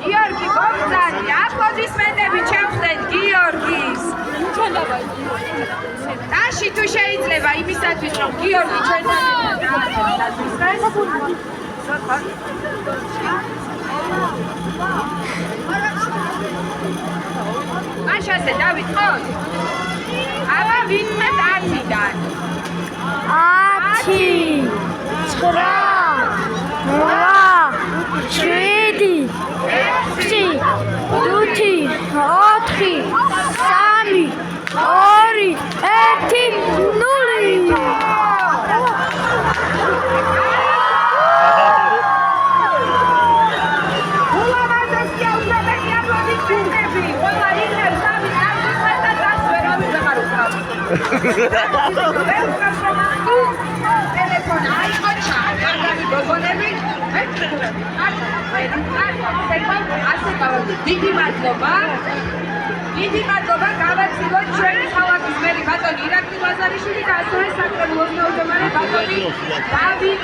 Გიორგი გოგზანი, აპლოდისმენტები ჩავხდეთ გიორგის. დაში თუ შეიძლება იმისათვის რომ გიორგი ჩვენთან მაშასე დავიწყოთ? აბა ვიწყებთ 10-დან. 10, 9, 8, 7, 6, 5, 4, 3, 2, 1, 0. დიდი მადლობა გავაცილოთ ჩვენი ქალაქის მერი ბატონი ირაკლი ბაზარიშვილი და ასევე საკრებულოს მეუღლე ბატონი დავით